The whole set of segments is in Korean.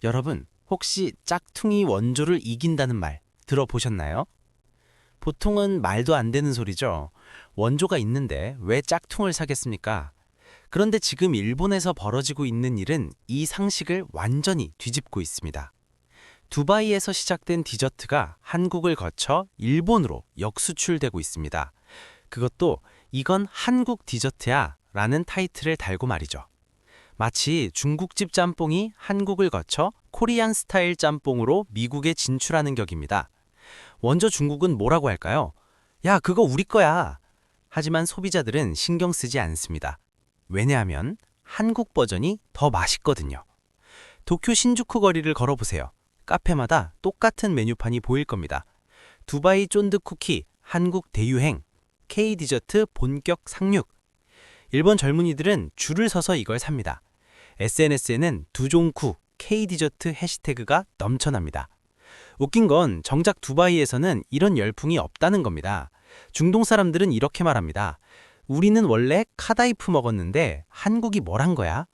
여러분, 혹시 짝퉁이 원조를 이긴다는 말 들어보셨나요? 보통은 말도 안 되는 소리죠. 원조가 있는데 왜 짝퉁을 사겠습니까? 그런데 지금 일본에서 벌어지고 있는 일은 이 상식을 완전히 뒤집고 있습니다. 두바이에서 시작된 디저트가 한국을 거쳐 일본으로 역수출되고 있습니다. 그것도 "이건 한국 디저트야" 라는 타이틀을 달고 말이죠. 마치 중국집 짬뽕이 한국을 거쳐 코리안 스타일 짬뽕으로 미국에 진출하는 격입니다. 먼저 중국은 뭐라고 할까요? "야, 그거 우리 거야." 하지만 소비자들은 신경 쓰지 않습니다. 왜냐하면 한국 버전이 더 맛있거든요. 도쿄 신주쿠 거리를 걸어보세요. 카페마다 똑같은 메뉴판이 보일 겁니다. 두바이 쫀득 쿠키, 한국 대유행, K 디저트 본격 상륙. 일본 젊은이들은 줄을 서서 이걸 삽니다. SNS에는 두종쿠, K 디저트 해시태그가 넘쳐납니다. 웃긴 건 정작 두바이에서는 이런 열풍이 없다는 겁니다. 중동 사람들은 이렇게 말합니다. "우리는 원래 카다이프 먹었는데 한국이 뭘 한 거야?"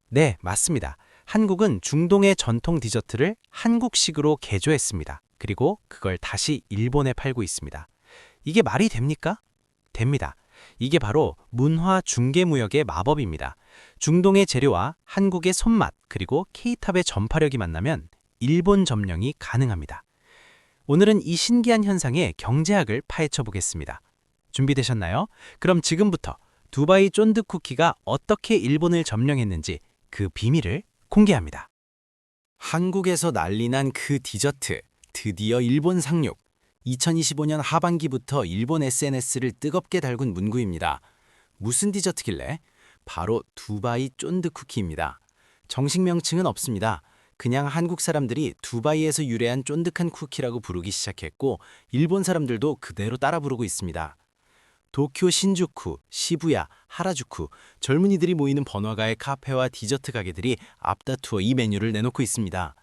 네, 맞습니다. 한국은 중동의 전통 디저트를 한국식으로 개조했습니다. 그리고 그걸 다시 일본에 팔고 있습니다. 이게 말이 됩니까? 됩니다. 이게 바로 문화 중개무역의 마법입니다. 중동의 재료와 한국의 손맛 그리고 K탑의 전파력이 만나면 일본 점령이 가능합니다. 오늘은 이 신기한 현상의 경제학을 파헤쳐 보겠습니다. 준비되셨나요? 그럼 지금부터 두바이 쫀득 쿠키가 어떻게 일본을 점령했는지 그 비밀을 공개합니다. 한국에서 난리난 그 디저트, 드디어 일본 상륙. 2025년 하반기부터 일본 SNS를 뜨겁게 달군 문구입니다. 무슨 디저트길래? 바로 두바이 쫀득 쿠키입니다. 정식 명칭은 없습니다. 그냥 한국 사람들이 두바이에서 유래한 쫀득한 쿠키라고 부르기 시작했고, 일본 사람들도 그대로 따라 부르고 있습니다. 도쿄 신주쿠, 시부야, 하라주쿠, 젊은이들이 모이는 번화가의 카페와 디저트 가게들이 앞다투어 이 메뉴를 내놓고 있습니다.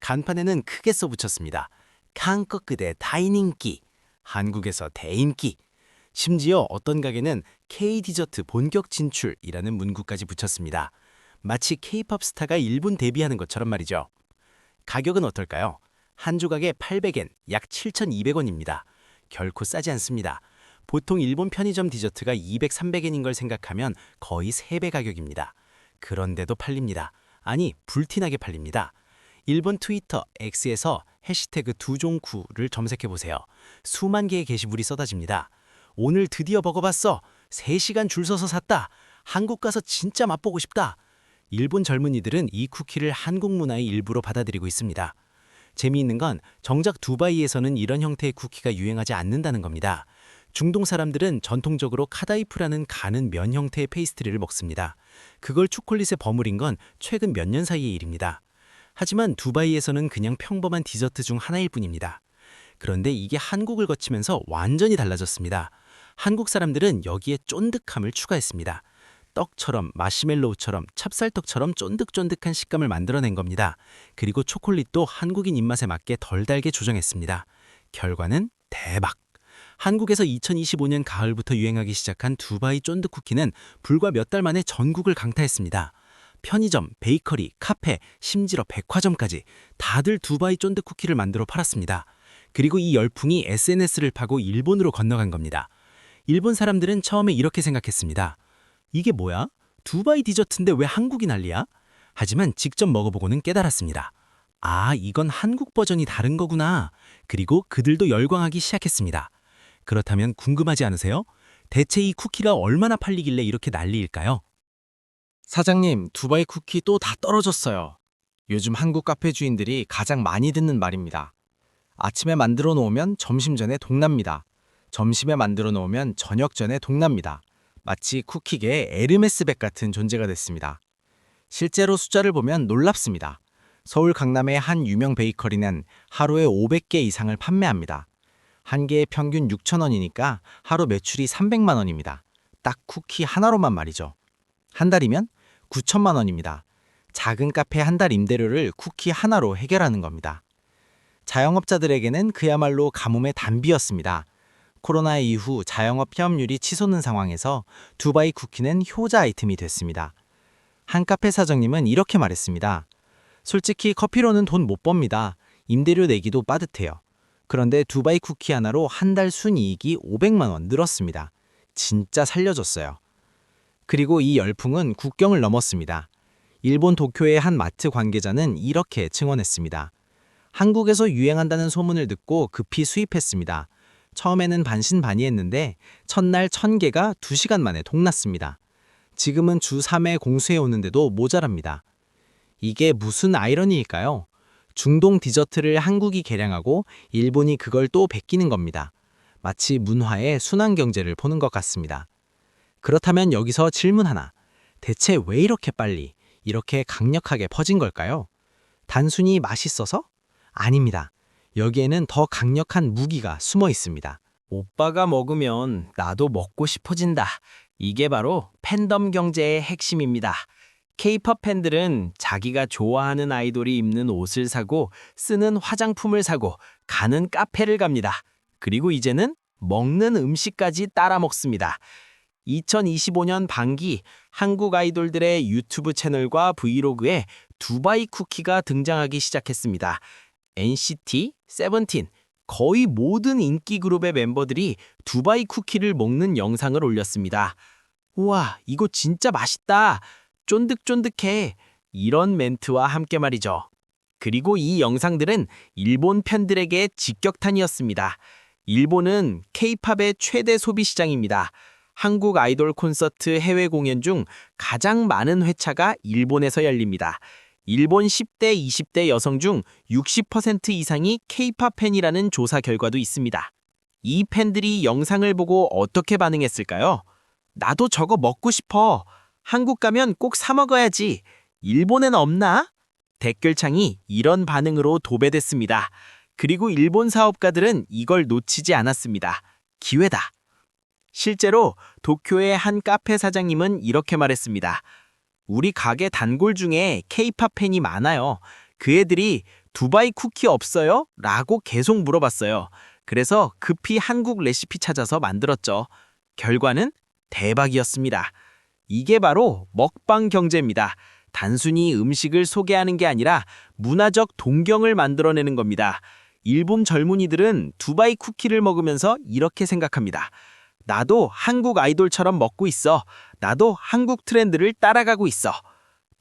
간판에는 크게 써붙였습니다. 한국의 다인인기, 한국에서 대인기. 심지어 어떤 가게는 K 디저트 본격 진출이라는 문구까지 붙였습니다. 마치 K-팝 스타가 일본 데뷔하는 것처럼 말이죠. 가격은 어떨까요? 한 조각에 800엔, 약 7,200원입니다. 결코 싸지 않습니다. 보통 일본 편의점 디저트가 200, 300엔인 걸 생각하면 거의 3배 가격입니다. 그런데도 팔립니다. 아니, 불티나게 팔립니다. 일본 트위터 X에서 해시태그 두종쿠를 검색해보세요. 수만 개의 게시물이 쏟아집니다. "오늘 드디어 먹어봤어. 3시간 줄 서서 샀다. 한국 가서 진짜 맛보고 싶다." 일본 젊은이들은 이 쿠키를 한국 문화의 일부로 받아들이고 있습니다. 재미있는 건 정작 두바이에서는 이런 형태의 쿠키가 유행하지 않는다는 겁니다. 중동 사람들은 전통적으로 카다이프라는 가는 면 형태의 페이스트리를 먹습니다. 그걸 초콜릿에 버무린 건 최근 몇 년 사이의 일입니다. 하지만 두바이에서는 그냥 평범한 디저트 중 하나일 뿐입니다. 그런데 이게 한국을 거치면서 완전히 달라졌습니다. 한국 사람들은 여기에 쫀득함을 추가했습니다. 떡처럼, 마시멜로우처럼, 찹쌀떡처럼 쫀득쫀득한 식감을 만들어낸 겁니다. 그리고 초콜릿도 한국인 입맛에 맞게 덜 달게 조정했습니다. 결과는 대박! 한국에서 2025년 가을부터 유행하기 시작한 두바이 쫀득 쿠키는 불과 몇 달 만에 전국을 강타했습니다. 편의점, 베이커리, 카페, 심지어 백화점까지 다들 두바이 쫀득 쿠키를 만들어 팔았습니다. 그리고 이 열풍이 SNS를 파고 일본으로 건너간 겁니다. 일본 사람들은 처음에 이렇게 생각했습니다. "이게 뭐야? 두바이 디저트인데 왜 한국이 난리야?" 하지만 직접 먹어보고는 깨달았습니다. 아, 이건 한국 버전이 다른 거구나. 그리고 그들도 열광하기 시작했습니다. 그렇다면 궁금하지 않으세요? 대체 이 쿠키가 얼마나 팔리길래 이렇게 난리일까요? 사장님, 두바이 쿠키 또 다 떨어졌어요. 요즘 한국 카페 주인들이 가장 많이 듣는 말입니다. 아침에 만들어 놓으면 점심 전에 동납니다. 점심에 만들어 놓으면 저녁 전에 동납니다. 마치 쿠키계의 에르메스백 같은 존재가 됐습니다. 실제로 숫자를 보면 놀랍습니다. 서울 강남의 한 유명 베이커리는 하루에 500개 이상을 판매합니다. 한 개에 평균 6,000원이니까 하루 매출이 300만 원입니다. 딱 쿠키 하나로만 말이죠. 한 달이면 9천만 원입니다. 작은 카페 한 달 임대료를 쿠키 하나로 해결하는 겁니다. 자영업자들에게는 그야말로 가뭄의 단비였습니다. 코로나 이후 자영업 폐업률이 치솟는 상황에서 두바이 쿠키는 효자 아이템이 됐습니다. 한 카페 사장님은 이렇게 말했습니다. 솔직히 커피로는 돈 못 법니다. 임대료 내기도 빠듯해요. 그런데 두바이 쿠키 하나로 한 달 순이익이 500만 원 늘었습니다. 진짜 살려줬어요. 그리고 이 열풍은 국경을 넘었습니다. 일본 도쿄의 한 마트 관계자는 이렇게 증언했습니다. 한국에서 유행한다는 소문을 듣고 급히 수입했습니다. 처음에는 반신반의했는데 첫날 1000개가 2시간 만에 동났습니다. 지금은 주 3회 공수해 오는데도 모자랍니다. 이게 무슨 아이러니일까요? 중동 디저트를 한국이 개량하고 일본이 그걸 또 베끼는 겁니다. 마치 문화의 순환 경제를 보는 것 같습니다. 그렇다면 여기서 질문 하나. 대체 왜 이렇게 빨리, 이렇게 강력하게 퍼진 걸까요? 단순히 맛있어서? 아닙니다. 여기에는 더 강력한 무기가 숨어 있습니다. 오빠가 먹으면 나도 먹고 싶어진다. 이게 바로 팬덤 경제의 핵심입니다. K-팝 팬들은 자기가 좋아하는 아이돌이 입는 옷을 사고 쓰는 화장품을 사고 가는 카페를 갑니다. 그리고 이제는 먹는 음식까지 따라 먹습니다. 2025년 반기 한국 아이돌들의 유튜브 채널과 브이로그에 두바이 쿠키가 등장하기 시작했습니다. NCT, 세븐틴, 거의 모든 인기 그룹의 멤버들이 두바이 쿠키를 먹는 영상을 올렸습니다. 우와, 이거 진짜 맛있다. 쫀득쫀득해. 이런 멘트와 함께 말이죠. 그리고 이 영상들은 일본 팬들에게 직격탄이었습니다. 일본은 K-팝의 최대 소비 시장입니다. 한국 아이돌 콘서트 해외 공연 중 가장 많은 회차가 일본에서 열립니다. 일본 10대, 20대 여성 중 60% 이상이 K-팝 팬이라는 조사 결과도 있습니다. 이 팬들이 영상을 보고 어떻게 반응했을까요? 나도 저거 먹고 싶어. 한국 가면 꼭 사 먹어야지. 일본엔 없나? 댓글창이 이런 반응으로 도배됐습니다. 그리고 일본 사업가들은 이걸 놓치지 않았습니다. 기회다. 실제로 도쿄의 한 카페 사장님은 이렇게 말했습니다. 우리 가게 단골 중에 K-팝 팬이 많아요. 그 애들이 두바이 쿠키 없어요? 라고 계속 물어봤어요. 그래서 급히 한국 레시피 찾아서 만들었죠. 결과는 대박이었습니다. 이게 바로 먹방 경제입니다. 단순히 음식을 소개하는 게 아니라 문화적 동경을 만들어내는 겁니다. 일본 젊은이들은 두바이 쿠키를 먹으면서 이렇게 생각합니다. 나도 한국 아이돌처럼 먹고 있어. 나도 한국 트렌드를 따라가고 있어.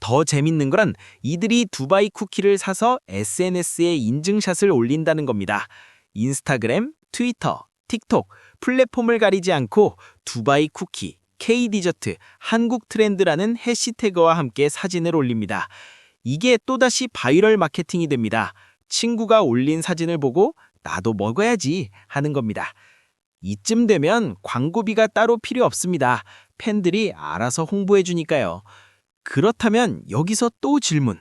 더 재밌는 건 이들이 두바이 쿠키를 사서 SNS에 인증샷을 올린다는 겁니다. 인스타그램, 트위터, 틱톡, 플랫폼을 가리지 않고 두바이 쿠키, K-디저트, 한국 트렌드라는 해시태그와 함께 사진을 올립니다. 이게 또다시 바이럴 마케팅이 됩니다. 친구가 올린 사진을 보고 나도 먹어야지 하는 겁니다. 이쯤 되면 광고비가 따로 필요 없습니다. 팬들이 알아서 홍보해 주니까요. 그렇다면 여기서 또 질문.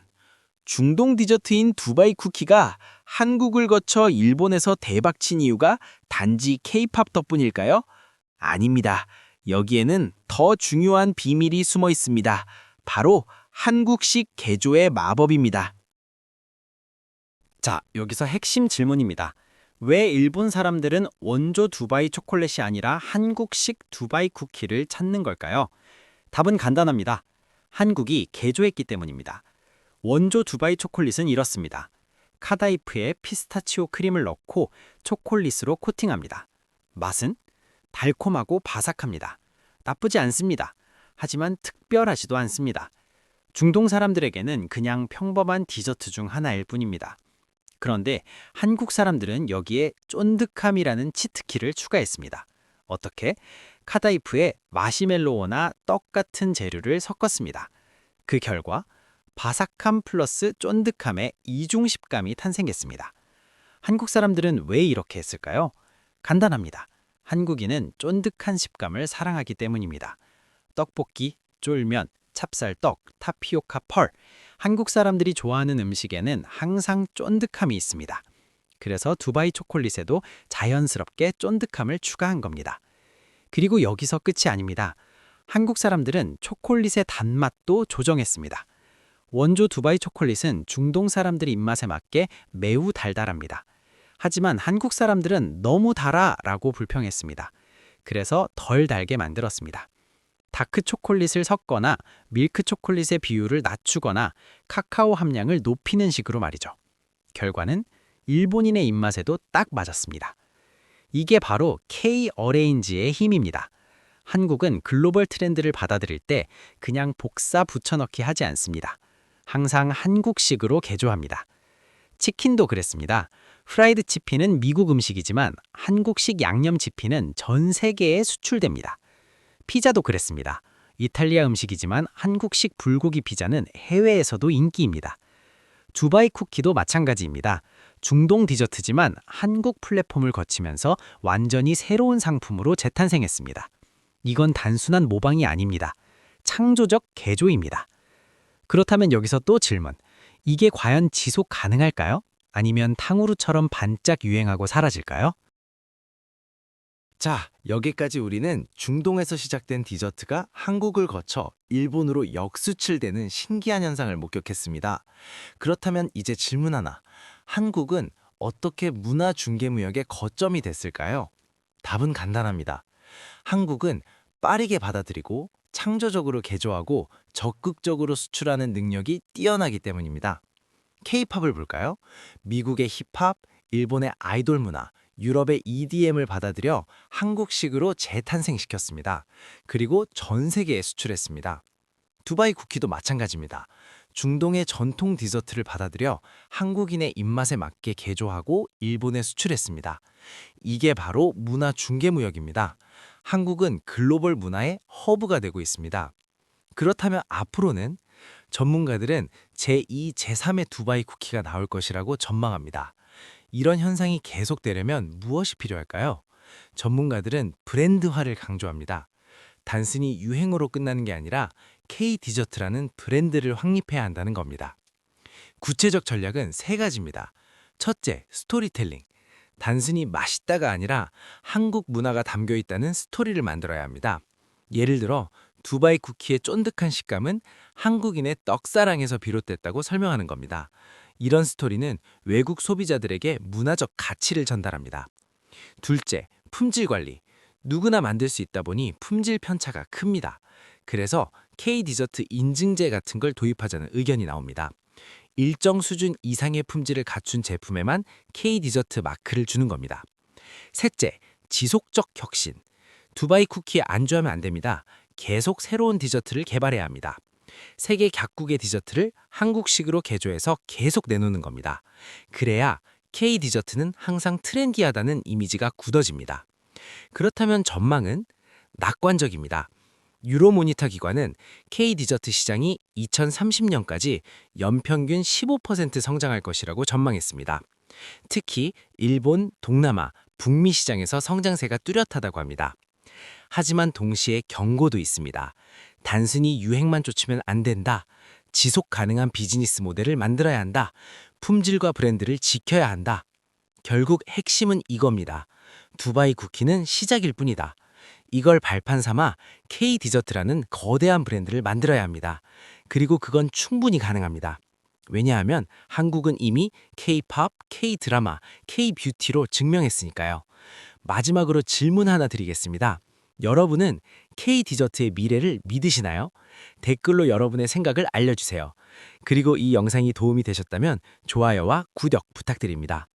중동 디저트인 두바이 쿠키가 한국을 거쳐 일본에서 대박친 이유가 단지 K-팝 덕분일까요? 아닙니다. 여기에는 더 중요한 비밀이 숨어 있습니다. 바로 한국식 개조의 마법입니다. 자, 여기서 핵심 질문입니다. 왜 일본 사람들은 원조 두바이 초콜릿이 아니라 한국식 두바이 쿠키를 찾는 걸까요? 답은 간단합니다. 한국이 개조했기 때문입니다. 원조 두바이 초콜릿은 이렇습니다. 카다이프에 피스타치오 크림을 넣고 초콜릿으로 코팅합니다. 맛은 달콤하고 바삭합니다. 나쁘지 않습니다. 하지만 특별하지도 않습니다. 중동 사람들에게는 그냥 평범한 디저트 중 하나일 뿐입니다. 그런데 한국 사람들은 여기에 쫀득함이라는 치트키를 추가했습니다. 어떻게? 카다이프에 마시멜로우나 떡 같은 재료를 섞었습니다. 그 결과 바삭함 플러스 쫀득함의 이중 식감이 탄생했습니다. 한국 사람들은 왜 이렇게 했을까요? 간단합니다. 한국인은 쫀득한 식감을 사랑하기 때문입니다. 떡볶이, 쫄면, 찹쌀떡, 타피오카 펄, 한국 사람들이 좋아하는 음식에는 항상 쫀득함이 있습니다. 그래서 두바이 초콜릿에도 자연스럽게 쫀득함을 추가한 겁니다. 그리고 여기서 끝이 아닙니다. 한국 사람들은 초콜릿의 단맛도 조정했습니다. 원조 두바이 초콜릿은 중동 사람들 입맛에 맞게 매우 달달합니다. 하지만 한국 사람들은 너무 달아라고 불평했습니다. 그래서 덜 달게 만들었습니다. 다크 초콜릿을 섞거나 밀크 초콜릿의 비율을 낮추거나 카카오 함량을 높이는 식으로 말이죠. 결과는 일본인의 입맛에도 딱 맞았습니다. 이게 바로 K-어레인지의 힘입니다. 한국은 글로벌 트렌드를 받아들일 때 그냥 복사 붙여넣기 하지 않습니다. 항상 한국식으로 개조합니다. 치킨도 그랬습니다. 프라이드 치킨은 미국 음식이지만 한국식 양념 치킨은 전 세계에 수출됩니다. 피자도 그랬습니다. 이탈리아 음식이지만 한국식 불고기 피자는 해외에서도 인기입니다. 두바이 쿠키도 마찬가지입니다. 중동 디저트지만 한국 플랫폼을 거치면서 완전히 새로운 상품으로 재탄생했습니다. 이건 단순한 모방이 아닙니다. 창조적 개조입니다. 그렇다면 여기서 또 질문. 이게 과연 지속 가능할까요? 아니면 탕후루처럼 반짝 유행하고 사라질까요? 자, 여기까지 우리는 중동에서 시작된 디저트가 한국을 거쳐 일본으로 역수출되는 신기한 현상을 목격했습니다. 그렇다면 이제 질문 하나. 한국은 어떻게 문화 중개무역의 거점이 됐을까요? 답은 간단합니다. 한국은 빠르게 받아들이고 창조적으로 개조하고 적극적으로 수출하는 능력이 뛰어나기 때문입니다. K-팝을 볼까요? 미국의 힙합, 일본의 아이돌 문화, 유럽의 EDM을 받아들여 한국식으로 재탄생시켰습니다. 그리고 전 세계에 수출했습니다. 두바이 쿠키도 마찬가지입니다. 중동의 전통 디저트를 받아들여 한국인의 입맛에 맞게 개조하고 일본에 수출했습니다. 이게 바로 문화 중개무역입니다. 한국은 글로벌 문화의 허브가 되고 있습니다. 그렇다면 앞으로는 전문가들은 제2, 제3의 두바이 쿠키가 나올 것이라고 전망합니다. 이런 현상이 계속되려면 무엇이 필요할까요? 전문가들은 브랜드화를 강조합니다. 단순히 유행어로 끝나는 게 아니라 K-디저트라는 브랜드를 확립해야 한다는 겁니다. 구체적 전략은 세 가지입니다. 첫째, 스토리텔링. 단순히 맛있다가 아니라 한국 문화가 담겨 있다는 스토리를 만들어야 합니다. 예를 들어 두바이 쿠키의 쫀득한 식감은 한국인의 떡사랑에서 비롯됐다고 설명하는 겁니다. 이런 스토리는 외국 소비자들에게 문화적 가치를 전달합니다. 둘째, 품질 관리. 누구나 만들 수 있다 보니 품질 편차가 큽니다. 그래서 K-디저트 인증제 같은 걸 도입하자는 의견이 나옵니다. 일정 수준 이상의 품질을 갖춘 제품에만 K-디저트 마크를 주는 겁니다. 셋째, 지속적 혁신. 두바이 쿠키에 안주하면 안 됩니다. 계속 새로운 디저트를 개발해야 합니다. 세계 각국의 디저트를 한국식으로 개조해서 계속 내놓는 겁니다. 그래야 K-디저트는 항상 트렌디하다는 이미지가 굳어집니다. 그렇다면 전망은 낙관적입니다. 유로모니터 기관은 K-디저트 시장이 2030년까지 연평균 15% 성장할 것이라고 전망했습니다. 특히 일본, 동남아, 북미 시장에서 성장세가 뚜렷하다고 합니다. 하지만 동시에 경고도 있습니다. 단순히 유행만 쫓으면 안 된다. 지속 가능한 비즈니스 모델을 만들어야 한다. 품질과 브랜드를 지켜야 한다. 결국 핵심은 이겁니다. 두바이 쿠키는 시작일 뿐이다. 이걸 발판 삼아 K-디저트라는 거대한 브랜드를 만들어야 합니다. 그리고 그건 충분히 가능합니다. 왜냐하면 한국은 이미 K-팝, K-드라마, K-뷰티로 증명했으니까요. 마지막으로 질문 하나 드리겠습니다. 여러분은 K-디저트의 미래를 믿으시나요? 댓글로 여러분의 생각을 알려주세요. 그리고 이 영상이 도움이 되셨다면 좋아요와 구독 부탁드립니다.